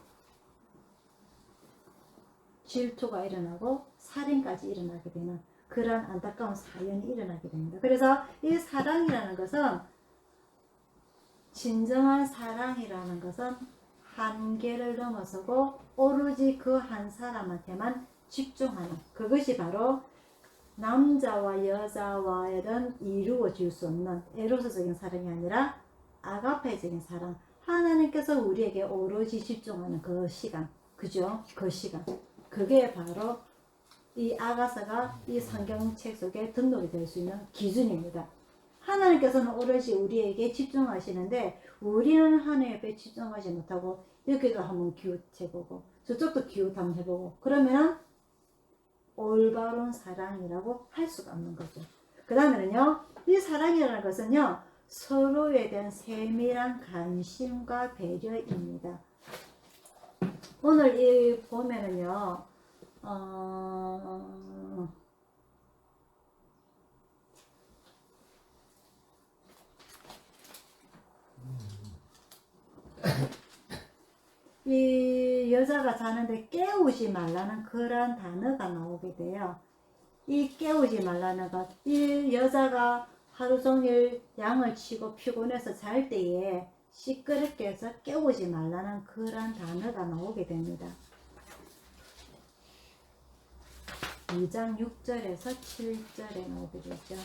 질투가 일어나고 살인까지 일어나게 되는 그런 안타까운 사연이 일어나게 됩니다. 그래서 이 사랑이라는 것은, 진정한 사랑이라는 것은 한계를 넘어서고 오로지 그 한 사람한테만 집중하는, 그것이 바로 남자와 여자와는 이루어질 수 없는 에로스적인 사랑이 아니라 아가페적인 사랑, 하나님께서 우리에게 오로지 집중하는 그 시간, 그죠? 그 시간, 그게 바로 이 아가서가 이 성경책 속에 등록이 될 수 있는 기준입니다. 하나님께서는 오롯이 우리에게 집중하시는데 우리는 하나님 앞에 집중하지 못하고 여기도 한번 기웃해보고 저쪽도 기웃 한번 해보고 그러면 올바른 사랑이라고 할 수가 없는 거죠. 그 다음에는요, 이 사랑이라는 것은요, 서로에 대한 세밀한 관심과 배려입니다. 오늘 이 보면은요, 이 여자가 자는데 깨우지 말라는 그런 단어가 나오게 돼요. 이 깨우지 말라는 것, 이 여자가 하루 종일 양을 치고 피곤해서 잘 때에 시끄럽게 해서 깨우지 말라는 그런 단어가 나오게 됩니다. 2장 6절에서 7절에 나오게 되죠.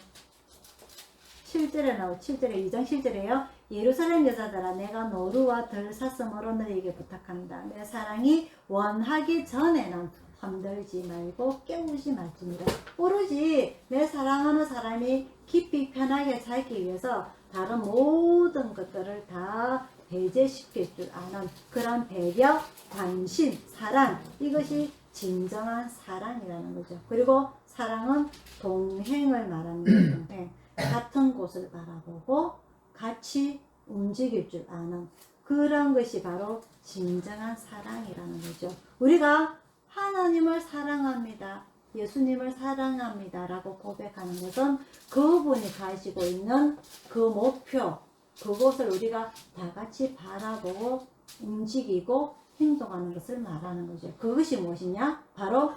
7절에 2장 7절에요. 예루살렘 여자들아 내가 노루와 덜 샀으므로 너희에게 부탁한다. 내 사랑이 원하기 전에는 잠들지 말고 깨우지 말지니라. 오로지 내 사랑하는 사람이 깊이 편하게 자기 위해서 다른 모든 것들을 다 배제시킬 줄 아는 그런 배려, 관심, 사랑, 이것이 진정한 사랑이라는 거죠. 그리고 사랑은 동행을 말하는 거죠. 동행. 같은 곳을 바라보고 같이 움직일 줄 아는 그런 것이 바로 진정한 사랑이라는 거죠. 우리가 하나님을 사랑합니다, 예수님을 사랑합니다 라고 고백하는 것은 그분이 가지고 있는 그 목표, 그것을 우리가 다 같이 바라보고 움직이고 행동하는 것을 말하는 거죠. 그것이 무엇이냐? 바로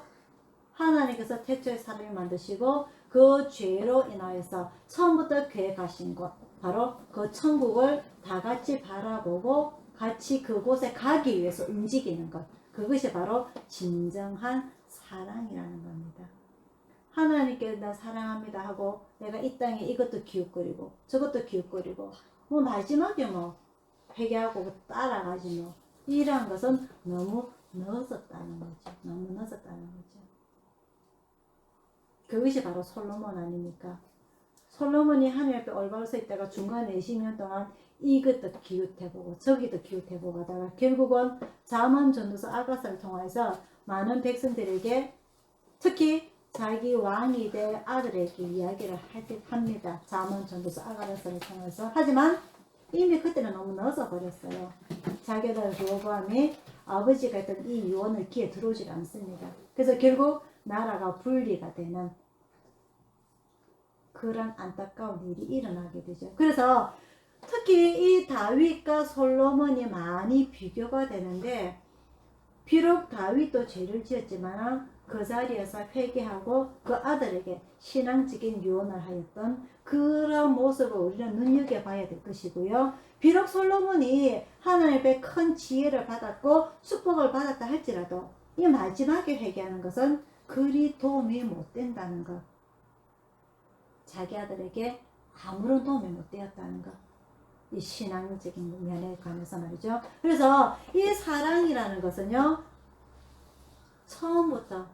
하나님께서 태초에 사람을 만드시고 그 죄로 인하여서 처음부터 계획하신 것, 바로 그 천국을 다 같이 바라보고 같이 그곳에 가기 위해서 움직이는 것, 그것이 바로 진정한 사랑이라는 겁니다. 하나님께 나 사랑합니다 하고 내가 이 땅에 이것도 기웃거리고 저것도 기웃거리고 뭐 마지막에 뭐 회개하고 따라가지 뭐, 이러한 것은 너무 늦었다는 거죠. 너무 늦었다는 거죠. 그것이 바로 솔로몬 아닙니까? 솔로몬이 하늘 앞에 올바로 서 있다가 중간에 20년 동안 이것도 기웃해보고 저기도 기웃해보고 하다가 결국은 잠언 전도서 아가사를 통해서 많은 백성들에게, 특히 자기 왕이 될 아들에게 이야기를 합니다. 잠언 전도서 아가사를 통해서. 하지만 이미 그때는 너무 늦어 버렸어요. 자기 아들 르호보암이 아버지가 했던 이 유언을 귀에 들어오지 않습니다. 그래서 결국 나라가 분리가 되는 그런 안타까운 일이 일어나게 되죠. 그래서 특히 이 다윗과 솔로몬이 많이 비교가 되는데, 비록 다윗도 죄를 지었지만 그 자리에서 회개하고 그 아들에게 신앙적인 유언을 하였던 그런 모습을 우리는 눈여겨봐야 될 것이고요. 비록 솔로몬이 하나님의 큰 지혜를 받았고 축복을 받았다 할지라도 이 마지막에 회개하는 것은 그리 도움이 못 된다는 것, 자기 아들에게 아무런 도움이 못 되었다는 것, 이 신앙적인 면에 관해서 말이죠. 그래서 이 사랑이라는 것은요, 처음부터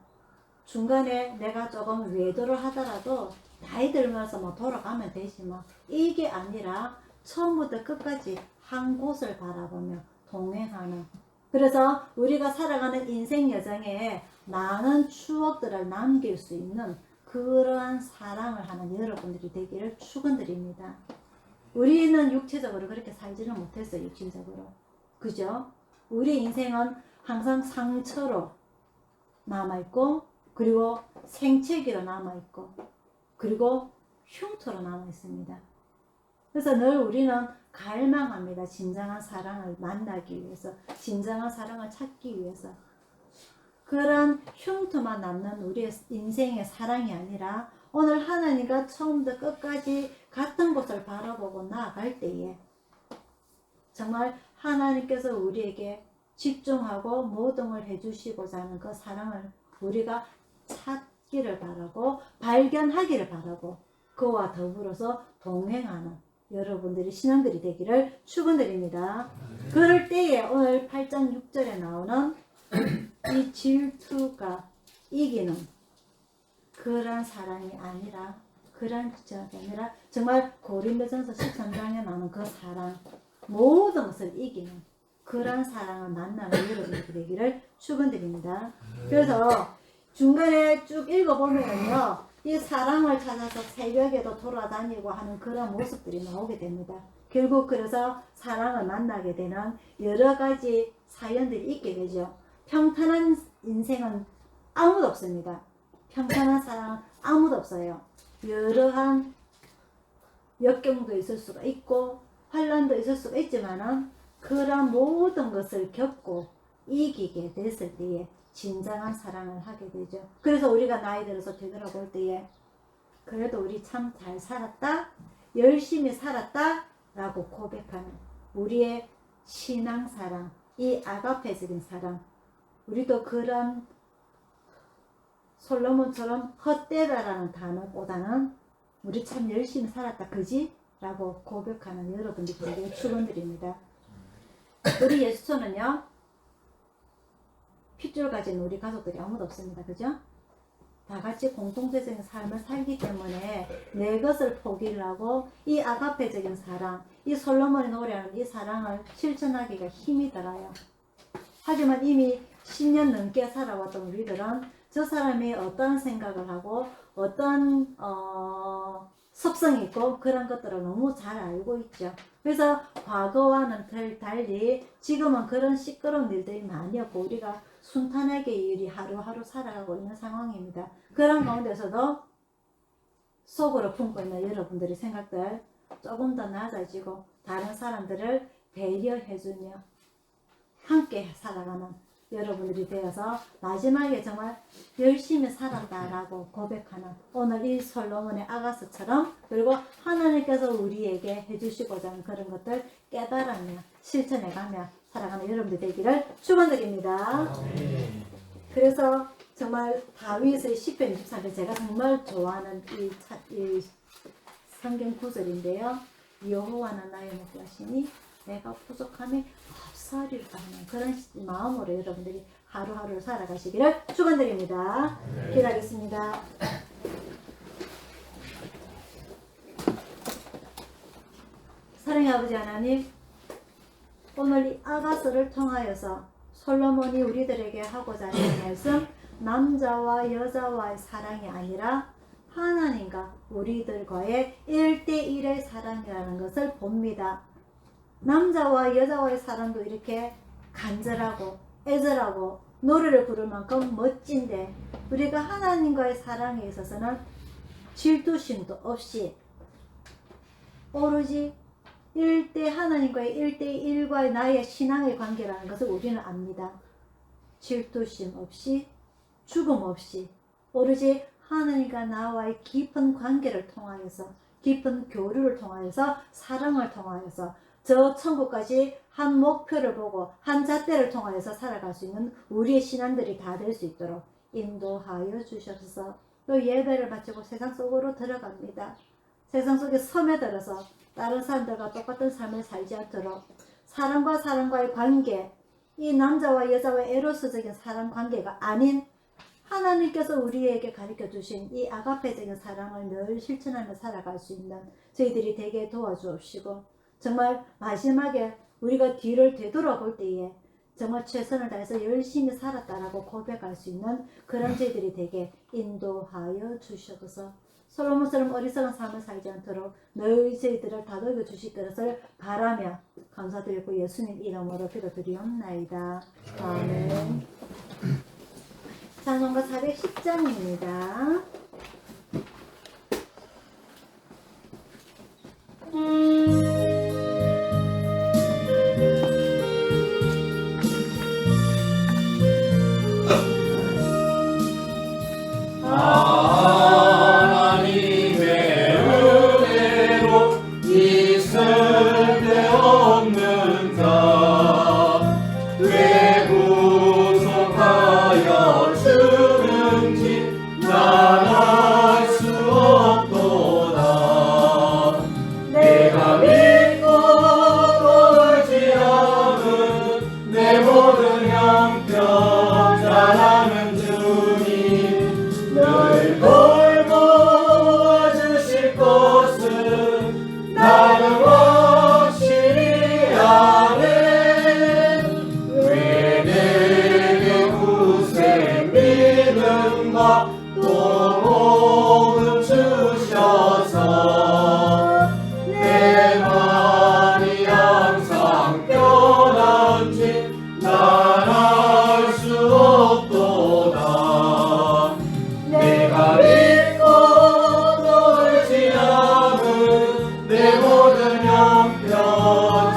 중간에 내가 조금 외도를 하더라도 나이 들면서 뭐 돌아가면 되지 뭐, 이게 아니라 처음부터 끝까지 한 곳을 바라보며 동행하는, 그래서 우리가 살아가는 인생 여정에 많은 추억들을 남길 수 있는 그러한 사랑을 하는 여러분들이 되기를 축원드립니다. 우리는 육체적으로 그렇게 살지는 못했어요. 육신적으로. 그죠? 우리 인생은 항상 상처로 남아있고, 그리고 생채기로 남아있고, 그리고 흉터로 남아있습니다. 그래서 늘 우리는 갈망합니다. 진정한 사랑을 만나기 위해서, 진정한 사랑을 찾기 위해서. 그런 흉터만 남는 우리의 인생의 사랑이 아니라 오늘 하나님과 처음부터 끝까지 같은 곳을 바라보고 나아갈 때에 정말 하나님께서 우리에게 집중하고 모든 걸 해주시고자 하는 그 사랑을 우리가 찾기를 바라고 발견하기를 바라고 그와 더불어서 동행하는 여러분들이 신앙들이 되기를 축원드립니다. 그럴 때에 오늘 8장 6절에 나오는 이 질투가 이기는 그런 사랑이 아니라, 그런 지적이 아니라 정말 고린도전서 13장에 나오는 그 사랑, 모든 것을 이기는 그런 사랑을 만나는 여러분들이 되기를 축원드립니다. 그래서 중간에 쭉 읽어보면요, 이 사랑을 찾아서 새벽에도 돌아다니고 하는 그런 모습들이 나오게 됩니다. 결국 그래서 사랑을 만나게 되는 여러 가지 사연들이 있게 되죠. 평탄한 인생은 아무도 없습니다. 평탄한 사랑은 아무도 없어요. 여러한 역경도 있을 수가 있고 환난도 있을 수가 있지만은 그런 모든 것을 겪고 이기게 됐을 때에 진정한 사랑을 하게 되죠. 그래서 우리가 나이 들어서 되돌아볼 때에 그래도 우리 참 잘 살았다, 열심히 살았다 라고 고백하는 우리의 신앙사랑, 이 아가페적인 사랑, 우리도 그런 솔로몬처럼 헛되다라는 단어보다는 우리 참 열심히 살았다 그지? 라고 고백하는 여러분들이 되게 축원드립니다. 우리 예수처는요 핏줄 가진 우리 가족들이 아무도 없습니다. 그죠? 다 같이 공동체적인 삶을 살기 때문에 내 것을 포기를 하고 이 아가페적인 사랑, 이 솔로몬이 노래하는 이 사랑을 실천하기가 힘이 들어요. 하지만 이미 10년 넘게 살아왔던 우리들은 저 사람이 어떤 생각을 하고 어떤 습성이 있고 그런 것들을 너무 잘 알고 있죠. 그래서 과거와는 달리 지금은 그런 시끄러운 일들이 많이 없고 우리가 순탄하게 일이 하루하루 살아가고 있는 상황입니다. 그런 가운데서도 속으로 품고 있는 여러분들의 생각들 조금 더 낮아지고 다른 사람들을 배려해주며 함께 살아가는 여러분들이 되어서 마지막에 정말 열심히 살았다라고 고백하는 오늘 이 솔로몬의 아가서처럼 그리고 하나님께서 우리에게 해주시고자 하는 그런 것들 깨달으며 실천해가며 살아가는 여러분들 되기를 축원드립니다. 그래서 정말 다윗의 시편 23편 제가 정말 좋아하는 이 성경 구절인데요. 여호와는 나의 목자시니 내가 부족함이 없사리라 하는 그런 마음으로 여러분들이 하루하루 살아가시기를 축원드립니다. 기도하겠습니다. 사랑의 아버지 하나님, 오늘 이 아가서를 통하여서 솔로몬이 우리들에게 하고자 하는 말씀, 남자와 여자와의 사랑이 아니라 하나님과 우리들과의 1대1의 사랑이라는 것을 봅니다. 남자와 여자와의 사랑도 이렇게 간절하고 애절하고 노래를 부를 만큼 멋진데 우리가 하나님과의 사랑에 있어서는 질투심도 없이 오로지 하나님과의 1대1과의 나의 신앙의 관계라는 것을 우리는 압니다. 질투심 없이 죽음 없이 오로지 하나님과 나와의 깊은 관계를 통하여서 깊은 교류를 통하여서 사랑을 통하여서 저 천국까지 한 목표를 보고 한 잣대를 통하여서 살아갈 수 있는 우리의 신앙들이 다 될 수 있도록 인도하여 주셔서 또 예배를 마치고 세상 속으로 들어갑니다. 세상 속에 스며들어서 다른 사람들과 똑같은 삶을 살지 않도록 사람과 사람과의 관계, 이 남자와 여자와의 에로스적인 사랑 관계가 아닌 하나님께서 우리에게 가르쳐 주신 이 아가페적인 사랑을 늘 실천하며 살아갈 수 있는 저희들이 되게 도와주옵시고 정말 마지막에 우리가 뒤를 되돌아볼 때에 정말 최선을 다해서 열심히 살았다라고 고백할 수 있는 그런 저희들이 되게 인도하여 주셔서 솔로몬처럼 어리석은 삶을 살지 않도록 늘 저희들을 다독여 주실 것을 바라며 감사드리고 예수님 이름으로 기도드리옵나이다. 아멘. 찬송가 410장입니다.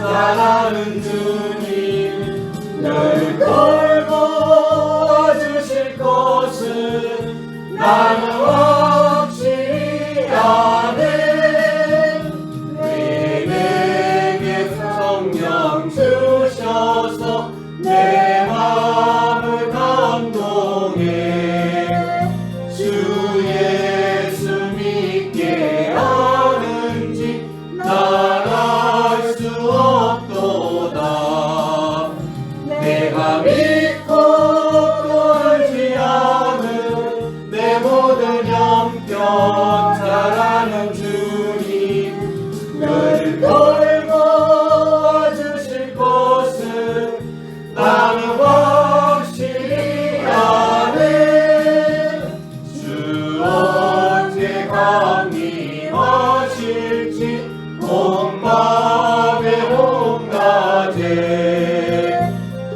사랑하는 주님 늘 내가 믿고 떨지 않은 내 모든 형편 잘 아는 주님 늘 돌봐 주실 것은 나는 확실히 아네. 주 언제 강림하실지 온 밤에 온낮에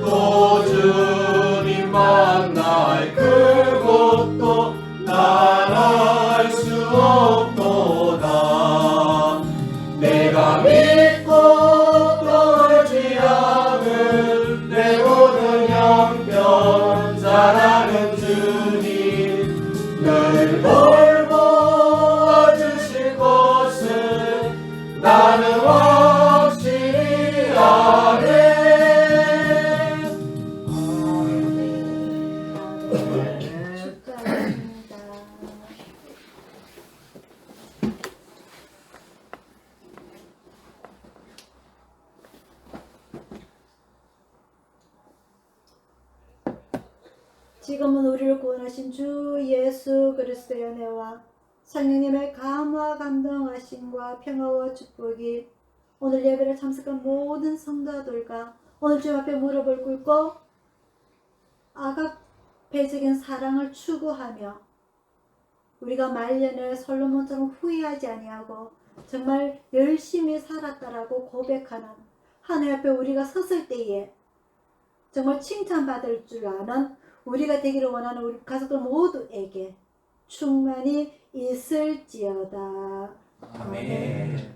또 주님 만날 그것도 난 알 수 없도다. 내가 믿고 떨지 않은 내 모든 형편 잘 아는 주님 늘 돌봐 주실 것은 나는 확실히 아네. 축하합니다. 지금은 우리를 구원하신 주 예수 그리스도의 은혜와 성령님의 감화 감동하심과 평화와 축복이 오늘 예배를 참석한 모든 성도들과 오늘 주님 앞에 무릎을 꿇고 아가페적인 사랑을 추구하며 우리가 말년에 솔로몬처럼 후회하지 아니하고 정말 열심히 살았다라고 고백하는 하나님 앞에 우리가 섰을 때에 정말 칭찬받을 줄 아는 우리가 되기를 원하는 우리 가족들 모두에게 충만히 있을지어다. 아멘.